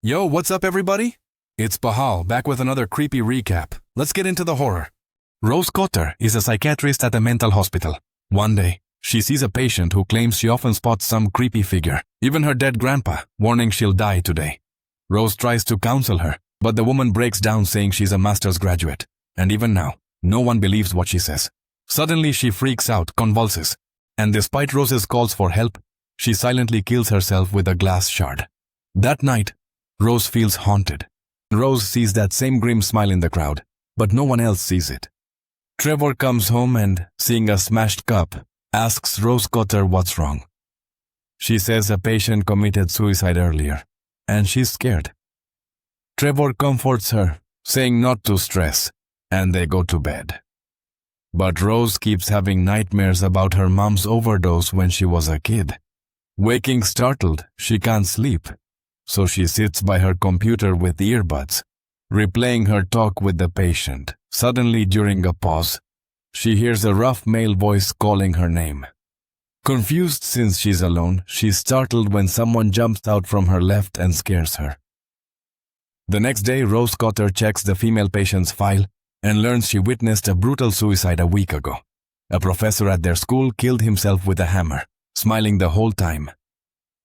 Yo, what's up everybody? It's Bahal, back with another creepy recap. Let's get into the horror. Rose Cotter is a psychiatrist at a mental hospital. One day, she sees a patient who claims she often spots some creepy figure, even her dead grandpa, warning she'll die today. Rose tries to counsel her, but the woman breaks down saying she's a master's graduate, and even now, no one believes what she says. Suddenly she freaks out, convulses, and despite Rose's calls for help, she silently kills herself with a glass shard. That night, Rose feels haunted. Rose sees that same grim smile in the crowd, but no one else sees it. Trevor comes home and, seeing a smashed cup, asks Rose Cotter what's wrong. She says a patient committed suicide earlier, and she's scared. Trevor comforts her, saying not to stress, and they go to bed. But Rose keeps having nightmares about her mom's overdose when she was a kid. Waking startled, she can't sleep, so she sits by her computer with earbuds, replaying her talk with the patient. Suddenly, during a pause, she hears a rough male voice calling her name. Confused since she's alone, she's startled when someone jumps out from her left and scares her. The next day, Rose Cotter checks the female patient's file and learns she witnessed a brutal suicide a week ago. A professor at their school killed himself with a hammer, smiling the whole time.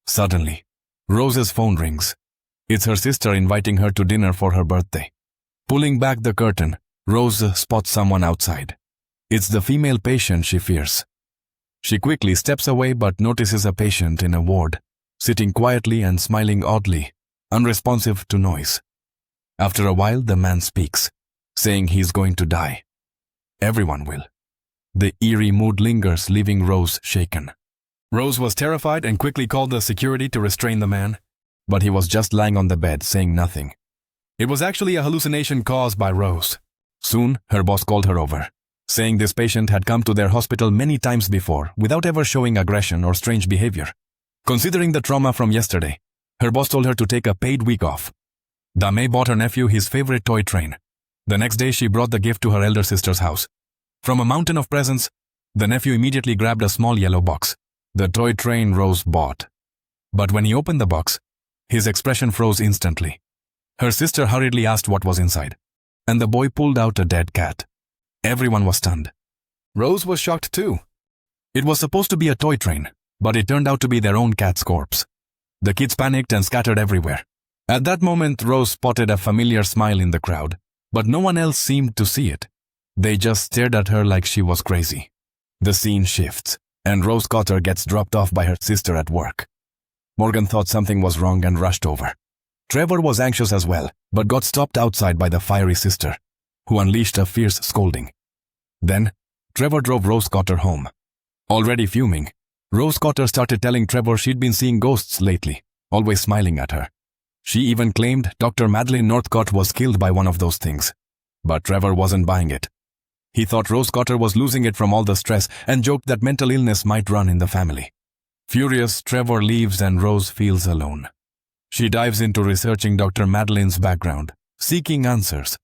Suddenly, Rose's phone rings. It's her sister inviting her to dinner for her birthday. Pulling back the curtain, Rose spots someone outside. It's the female patient she fears. She quickly steps away but notices a patient in a ward, sitting quietly and smiling oddly, unresponsive to noise. After a while, the man speaks, saying he's going to die. Everyone will. The eerie mood lingers, leaving Rose shaken. Rose was terrified and quickly called the security to restrain the man, but he was just lying on the bed saying nothing. It was actually a hallucination caused by Rose. Soon, her boss called her over, saying this patient had come to their hospital many times before without ever showing aggression or strange behavior. Considering the trauma from yesterday, her boss told her to take a paid week off. Dame bought her nephew his favorite toy train. The next day, she brought the gift to her elder sister's house. From a mountain of presents, the nephew immediately grabbed a small yellow box, the toy train Rose bought. But when he opened the box, his expression froze instantly. Her sister hurriedly asked what was inside, and the boy pulled out a dead cat. Everyone was stunned. Rose was shocked too. It was supposed to be a toy train, but it turned out to be their own cat's corpse. The kids panicked and scattered everywhere. At that moment, Rose spotted a familiar smile in the crowd, but no one else seemed to see it. They just stared at her like she was crazy. The scene shifts, and Rose Cotter gets dropped off by her sister at work. Morgan thought something was wrong and rushed over. Trevor was anxious as well, but got stopped outside by the fiery sister, who unleashed a fierce scolding. Then, Trevor drove Rose Cotter home. Already fuming, Rose Cotter started telling Trevor she'd been seeing ghosts lately, always smiling at her. She even claimed Dr. Madeline Northcott was killed by one of those things. But Trevor wasn't buying it. He thought Rose Cotter was losing it from all the stress and joked that mental illness might run in the family. Furious, Trevor leaves and Rose feels alone. She dives into researching Dr. Madeline's background, seeking answers.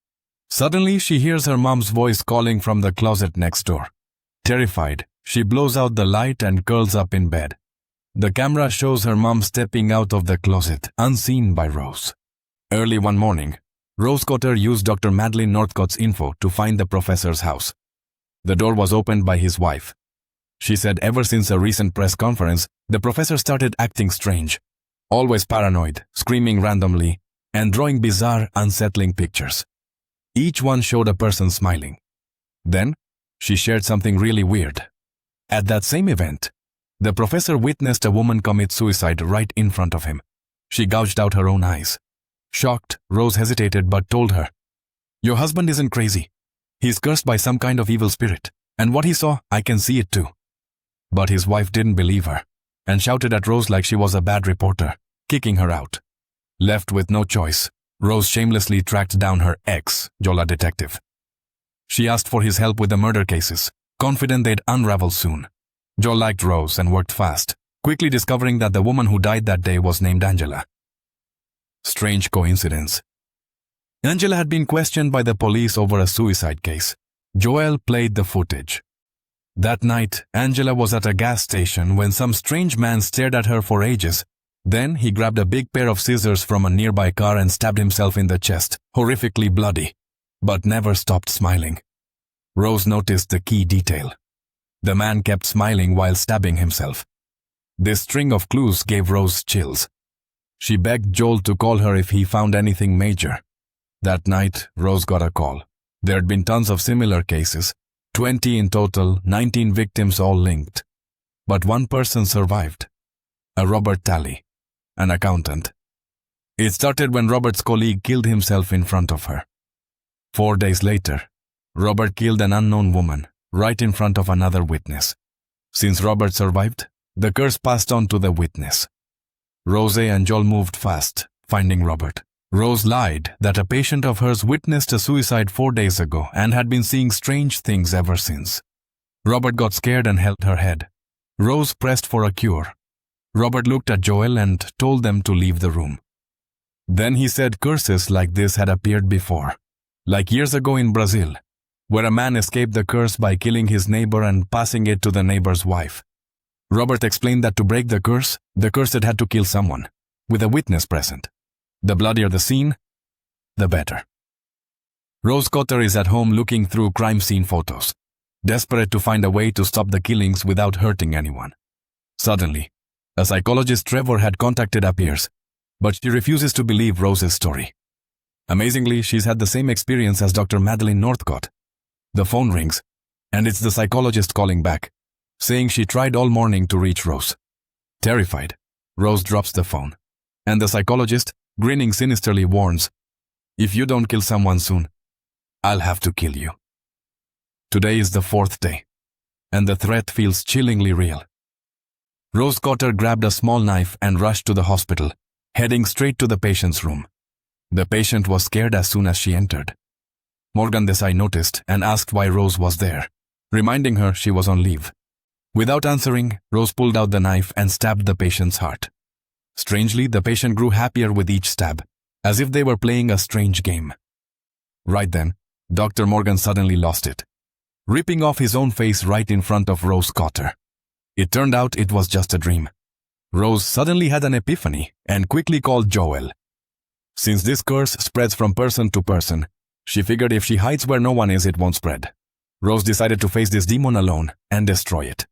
Suddenly, she hears her mom's voice calling from the closet next door. Terrified, she blows out the light and curls up in bed. The camera shows her mom stepping out of the closet, unseen by Rose. Early one morning, Rose Cotter used Dr. Madeline Northcott's info to find the professor's house. The door was opened by his wife. She said ever since a recent press conference, the professor started acting strange, always paranoid, screaming randomly, and drawing bizarre, unsettling pictures. Each one showed a person smiling. Then, she shared something really weird. At that same event, the professor witnessed a woman commit suicide right in front of him. She gouged out her own eyes. Shocked, Rose hesitated but told her, "Your husband isn't crazy. He's cursed by some kind of evil spirit, and what he saw, I can see it too." But his wife didn't believe her, and shouted at Rose like she was a bad reporter, kicking her out. Left with no choice, Rose shamelessly tracked down her ex, Jola detective. She asked for his help with the murder cases, confident they'd unravel soon. Joe liked Rose and worked fast, quickly discovering that the woman who died that day was named Angela. Strange coincidence. Angela had been questioned by the police over a suicide case. Joel played the footage. That night, Angela was at a gas station when some strange man stared at her for ages, Then he grabbed a big pair of scissors from a nearby car and stabbed himself in the chest, horrifically bloody, but never stopped smiling. Rose noticed the key detail. The man kept smiling while stabbing himself. This string of clues gave Rose chills. She begged Joel to call her if he found anything major. That night, Rose got a call. There had been tons of similar cases, 20 in total, 19 victims all linked. But one person survived. A Robert Talley, an accountant. It started when Robert's colleague killed himself in front of her. 4 days later, Robert killed an unknown woman, right in front of another witness. Since Robert survived, the curse passed on to the witness. Rose and Joel moved fast, finding Robert. Rose lied that a patient of hers witnessed a suicide 4 days ago and had been seeing strange things ever since. Robert got scared and held her head. Rose pressed for a cure. Robert looked at Joel and told them to leave the room. Then he said curses like this had appeared before, like years ago in Brazil, where a man escaped the curse by killing his neighbor and passing it to the neighbor's wife. Robert explained that to break the curse had to kill someone, with a witness present. The bloodier the scene, the better. Rose Cotter is at home looking through crime scene photos, desperate to find a way to stop the killings without hurting anyone. Suddenly, a psychologist Trevor had contacted appears, but she refuses to believe Rose's story. Amazingly, she's had the same experience as Dr. Madeline Northcott. The phone rings, and it's the psychologist calling back, saying she tried all morning to reach Rose. Terrified, Rose drops the phone, and the psychologist, grinning sinisterly, warns, "If you don't kill someone soon, I'll have to kill you." Today is the 4th day, and the threat feels chillingly real. Rose Cotter grabbed a small knife and rushed to the hospital, heading straight to the patient's room. The patient was scared as soon as she entered. Morgan Desai noticed and asked why Rose was there, reminding her she was on leave. Without answering, Rose pulled out the knife and stabbed the patient's heart. Strangely, the patient grew happier with each stab, as if they were playing a strange game. Right then, Dr. Morgan suddenly lost it, ripping off his own face right in front of Rose Cotter. It turned out it was just a dream. Rose suddenly had an epiphany and quickly called Joel. Since this curse spreads from person to person, she figured if she hides where no one is, it won't spread. Rose decided to face this demon alone and destroy it.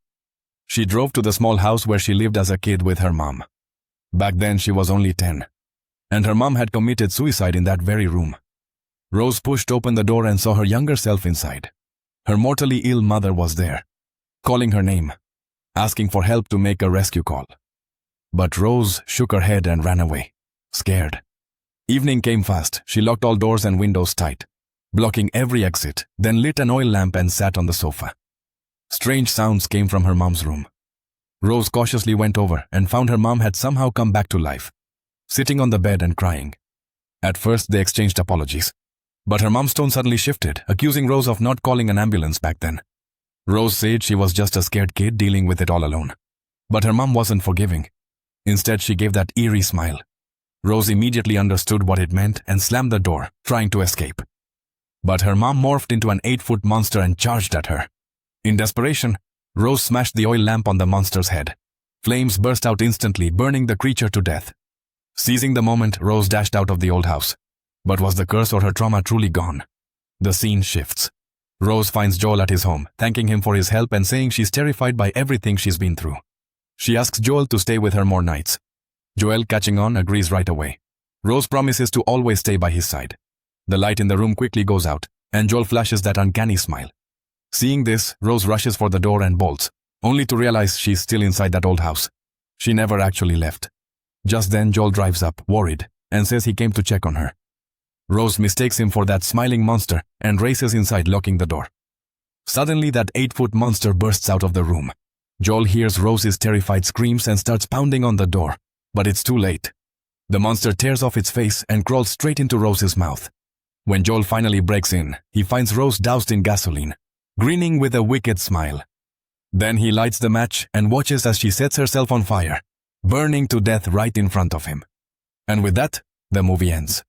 She drove to the small house where she lived as a kid with her mom. Back then she was only 10, and her mom had committed suicide in that very room. Rose pushed open the door and saw her younger self inside. Her mortally ill mother was there, calling her name, asking for help to make a rescue call. But Rose shook her head and ran away, scared. Evening came fast. She locked all doors and windows tight, blocking every exit, then lit an oil lamp and sat on the sofa. Strange sounds came from her mom's room. Rose cautiously went over and found her mom had somehow come back to life, sitting on the bed and crying. At first they exchanged apologies, but her mom's tone suddenly shifted, accusing Rose of not calling an ambulance back then. Rose said she was just a scared kid dealing with it all alone. But her mom wasn't forgiving. Instead, she gave that eerie smile. Rose immediately understood what it meant and slammed the door, trying to escape. But her mom morphed into an 8-foot monster and charged at her. In desperation, Rose smashed the oil lamp on the monster's head. Flames burst out instantly, burning the creature to death. Seizing the moment, Rose dashed out of the old house. But was the curse or her trauma truly gone? The scene shifts. Rose finds Joel at his home, thanking him for his help and saying she's terrified by everything she's been through. She asks Joel to stay with her more nights. Joel, catching on, agrees right away. Rose promises to always stay by his side. The light in the room quickly goes out, and Joel flashes that uncanny smile. Seeing this, Rose rushes for the door and bolts, only to realize she's still inside that old house. She never actually left. Just then Joel drives up, worried, and says he came to check on her. Rose mistakes him for that smiling monster and races inside, locking the door. Suddenly that 8-foot monster bursts out of the room. Joel hears Rose's terrified screams and starts pounding on the door, but it's too late. The monster tears off its face and crawls straight into Rose's mouth. When Joel finally breaks in, he finds Rose doused in gasoline, grinning with a wicked smile. Then he lights the match and watches as she sets herself on fire, burning to death right in front of him. And with that, the movie ends.